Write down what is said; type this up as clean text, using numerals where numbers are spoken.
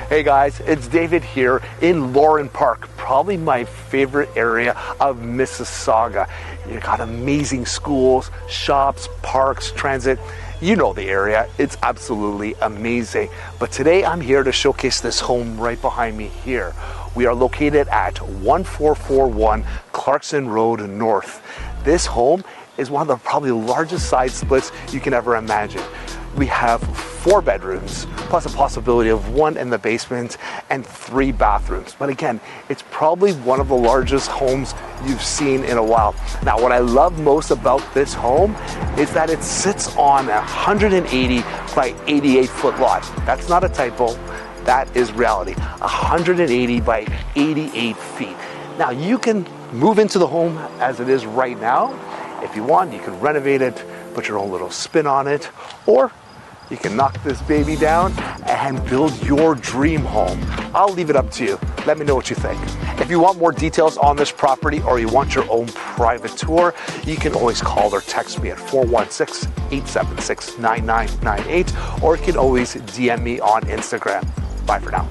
Hey guys, it's David here in Lorne Park, probably my favorite area of Mississauga. You got amazing schools, shops, parks, transit. You know the area, it's absolutely amazing. But today I'm here to showcase this home right behind me here. We are located at 1441 Clarkson Rd North. This home is one of the probably largest side splits you can ever imagine. We have 4 bedrooms, plus a possibility of 1 in the basement and 3 bathrooms. But again, it's probably one of the largest homes you've seen in a while. Now, what I love most about this home is that it sits on a 180 by 88 foot lot. That's not a typo, that is reality. 180 by 88 feet. Now, you can move into the home as it is right now. If you want, you can renovate it, put your own little spin on it, or you can knock this baby down and build your dream home. I'll leave it up to you. Let me know what you think. If you want more details on this property or you want your own private tour, you can always call or text me at 416-876-9998, or you can always DM me on Instagram. Bye for now.